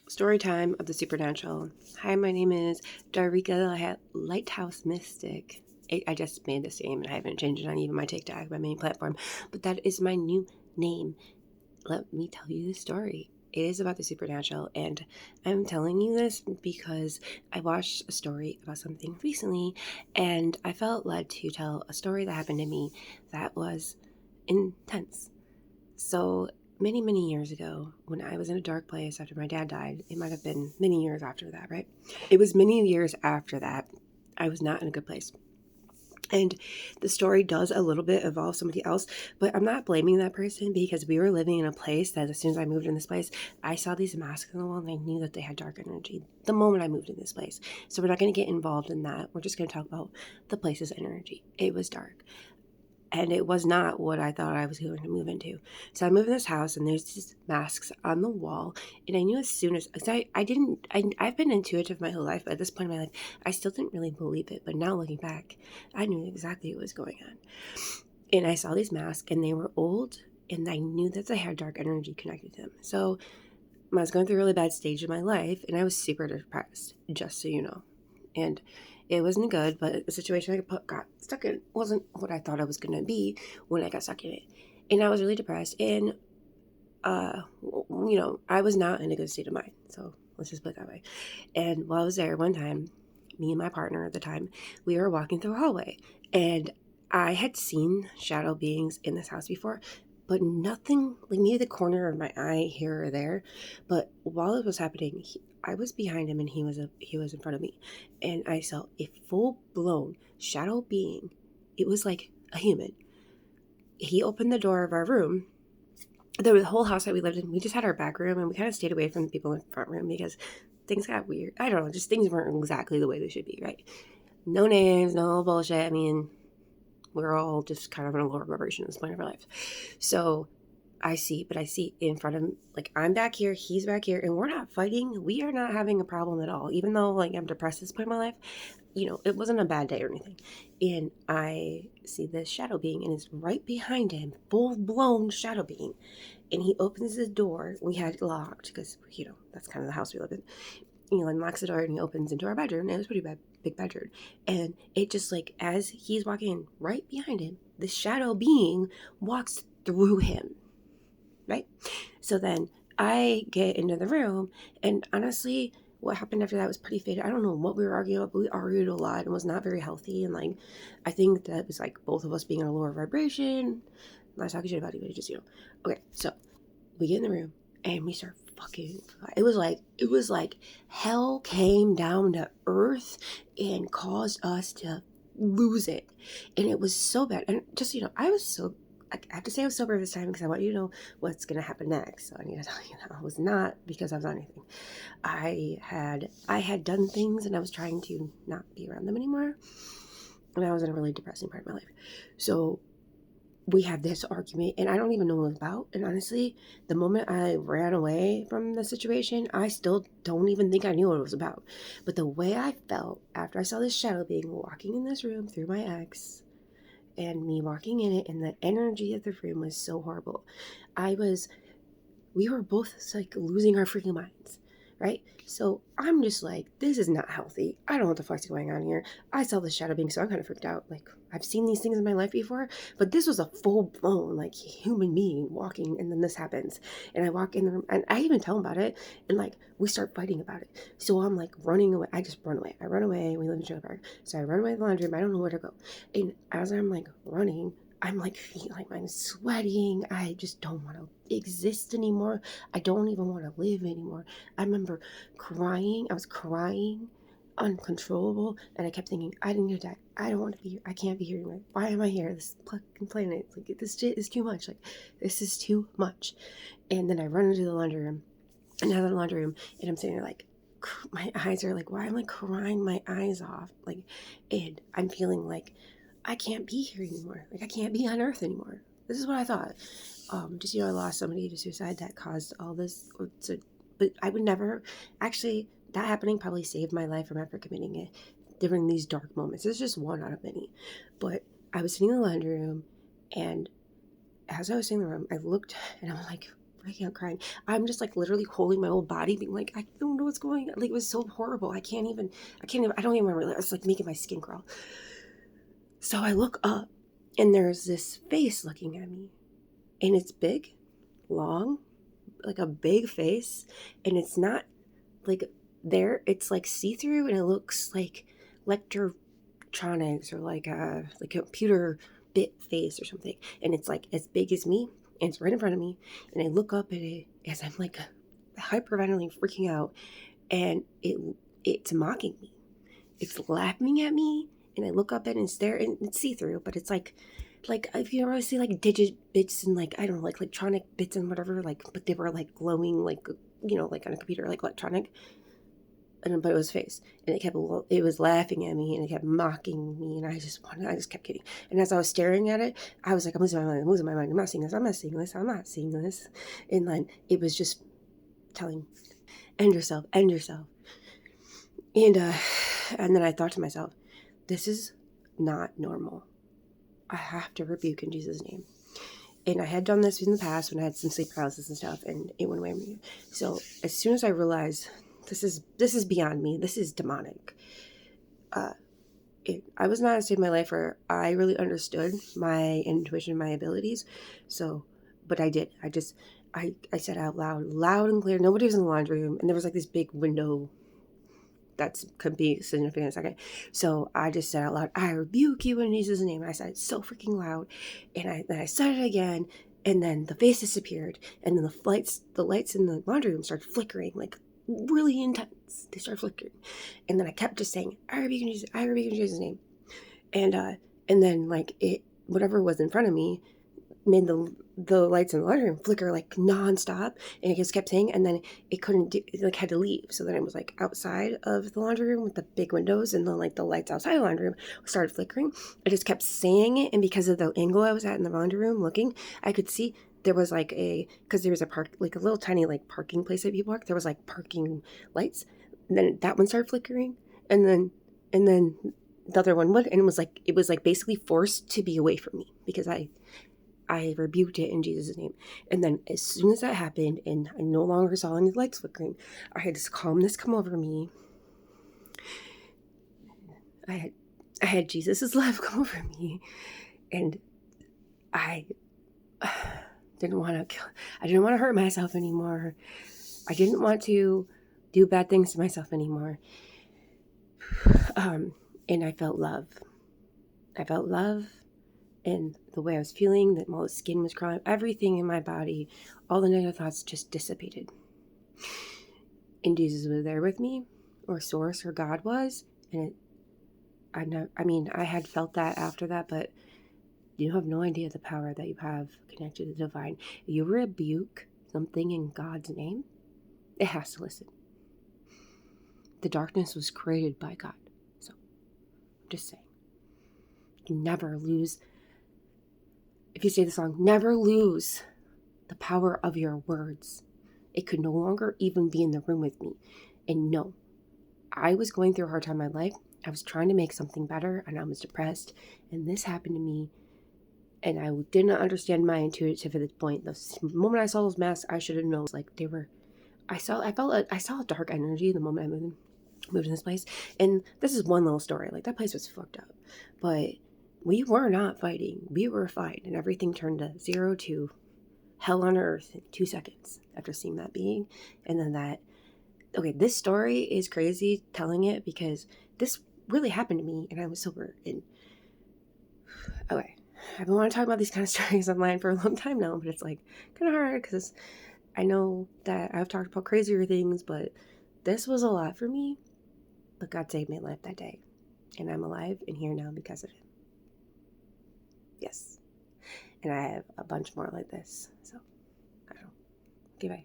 Story time of the supernatural. Hi, my name is Darika Lighthouse Mystic. I just made this name and I haven't changed it on even my TikTok, my main platform, but that is my new name. Let me tell you the story. It is about the supernatural, and I'm telling you this because I watched a story about something recently, and I felt led to tell a story that happened to me that was intense. So many years ago, when I was in a dark place after my dad died, it might have been many years after that, right? It was many years after that. I was not in a good place. And the story does a little bit involve somebody else, but I'm not blaming that person because we were living in a place that as soon as I moved in this place, I saw these masks on the wall and I knew that they had dark energy the moment I moved in this place. So we're not going to get involved in that. We're just going to talk about the place's energy. It was dark, and it was not what I thought I was going to move into. So I moved in this house, and there's these masks on the wall, and I knew as soon as I've been intuitive my whole life, but at this point in my life, I still didn't really believe it. But now looking back, I knew exactly what was going on, and I saw these masks, and they were old, and I knew that they had dark energy connected to them. So I was going through a really bad stage of my life, and I was super depressed, just so you know. And it wasn't good, but the situation I got stuck in wasn't what I thought I was going to be when I got stuck in it. And I was really depressed, and, I was not in a good state of mind. So let's just put it that way. And while I was there one time, me and my partner at the time, we were walking through a hallway, and I had seen shadow beings in this house before, but nothing, like maybe the corner of my eye here or there. But while it was happening, I was behind him and he was in front of me, and I saw a full blown shadow being. It was like a human. He opened the door of our room. The whole house that we lived in, we just had our back room, and we kind of stayed away from the people in the front room because things got weird. I don't know, just things weren't exactly the way they should be, right? No names, no bullshit. I mean, we're all just kind of in a lower vibration at this point of our life. So I see in front of him, like, I'm back here, he's back here, and we're not fighting. We are not having a problem at all. Even though, like, I'm depressed at this point in my life, it wasn't a bad day or anything. And I see this shadow being, and it's right behind him, full blown shadow being. And he opens the door. We had it locked because, that's kind of the house we live in. He unlocks the door and he opens into our bedroom. And it was pretty big bedroom. And it just, like, as he's walking in, right behind him, the shadow being walks through him, right? So then I get into the room, and honestly, what happened after that was pretty faded. I don't know what we were arguing about, but we argued a lot and was not very healthy. And, like, I think that was like both of us being in a lower vibration. I'm not talking shit about anybody, just, Okay, so we get in the room and we start fucking. It was like hell came down to earth and caused us to lose it. And it was so bad. And just, I have to say I was sober this time because I want you to know what's going to happen next. So I need to tell you that I was not because I was on anything. I had done things and I was trying to not be around them anymore. And I was in a really depressing part of my life. So we had this argument, and I don't even know what it was about. And honestly, the moment I ran away from the situation, I still don't even think I knew what it was about. But the way I felt after I saw this shadow being walking in this room through my ex, and me walking in it, and the energy of the room was so horrible. We were both like losing our freaking minds, right? So I'm just like, this is not healthy. I don't know what the fuck's going on here. I saw the shadow being, so I'm kind of freaked out. Like, I've seen these things in my life before, but this was a full blown, like, human being walking, and then this happens. And I walk in the room, and I even tell him about it, and, like, we start fighting about it. So I'm like running away. I just run away. I run away. We live in trailer park. So I run away to the laundry room. I don't know where to go. And as I'm like running, I'm like, I'm sweating. I just don't want to exist anymore. I don't even want to live anymore. I remember crying. I was crying, uncontrollable, and I kept thinking, I didn't die. I don't want to be here. I can't be here anymore. Why am I here? This fucking planet. Like, this shit is too much. Like, this is too much. And then I run into the laundry room, another laundry room, and I'm sitting there like, my eyes are like, why am I crying my eyes off? Like, and I'm feeling like I can't be here anymore. Like, I can't be on Earth anymore. This is what I thought. I lost somebody to suicide that caused all this. But I would never, actually, that happening probably saved my life from ever committing it during these dark moments. It's just one out of many. But I was sitting in the laundry room, and as I was sitting in the room, I looked, and I was like, breaking out crying. I'm just like literally holding my whole body, being like, I don't know what's going on. Like, it was so horrible. I don't even remember. It's like making my skin crawl. So I look up and there's this face looking at me, and it's big, long, like a big face. And it's not like it's like see-through, and it looks like electronics or like a computer bit face or something. And it's like as big as me, and it's right in front of me. And I look up at it as I'm like hyperventilating, freaking out, and it's mocking me. It's laughing at me, and I look up at it and stare, and it's see-through, but it's like if you ever see like digit bits and like, I don't know, like electronic bits and whatever, like, but they were like glowing, like, like on a computer, like electronic. And but it was face, and it was laughing at me, and it kept mocking me, and I just kept kidding. And as I was staring at it, I was like, I'm losing my mind. I'm not seeing this. And like, it was just telling, end yourself. And and then I thought to myself, this is not normal. I have to rebuke in Jesus' name. And I had done this in the past when I had some sleep paralysis and stuff, and it went away. So as soon as I realized this is beyond me, this is demonic. I was not at a stage in my life where I really understood my intuition, my abilities. So, but I did. I said out loud and clear. Nobody was in the laundry room, and there was like this big window that could be significant in a second. So I just said out loud, I rebuke you in Jesus' name. And I said it so freaking loud. And then I said it again. And then the face disappeared. And then the lights in the laundry room started flickering, like really intense. They started flickering. And then I kept just saying, I rebuke in Jesus' name. And then like whatever was in front of me made the lights in the laundry room flicker like nonstop, and it just kept saying, and then it like had to leave. So then it was like outside of the laundry room with the big windows, and then like the lights outside the laundry room started flickering. I just kept saying it, and because of the angle I was at in the laundry room looking, I could see there was like because there was a park, like a little tiny like parking place that people park. There was like parking lights, and then that one started flickering, and then the other one would, and it was like basically forced to be away from me because I rebuked it in Jesus' name. And then as soon as that happened and I no longer saw any lights flickering, I had this calmness come over me. I had Jesus' love come over me, and I didn't want to hurt myself anymore. I didn't want to do bad things to myself anymore. And I felt love. And the way I was feeling, that all the skin was crawling, everything in my body, all the negative thoughts just dissipated. And Jesus was there with me, or Source, or God was. And I had felt that after that, but you have no idea the power that you have connected to the divine. If you rebuke something in God's name, it has to listen. The darkness was created by God. So, I'm just saying. You never lose. If you say the song, never lose the power of your words. It could no longer even be in the room with me. And no, I was going through a hard time in my life. I was trying to make something better, and I was depressed. And this happened to me. And I didn't understand my intuitive at this point. The moment I saw those masks, I should have known. Like they were, I saw a dark energy the moment I moved in this place. And this is one little story. Like that place was fucked up. But we were not fighting. We were fine. And everything turned to 0 to hell on earth in 2 seconds after seeing that being. And then this story is crazy telling it because this really happened to me and I was sober. And okay, I've been wanting to talk about these kind of stories online for a long time now, but it's like kind of hard because I know that I've talked about crazier things, but this was a lot for me. But God saved my life that day, and I'm alive and here now because of it. Yes. And I have a bunch more like this. So, I don't know. Okay, bye.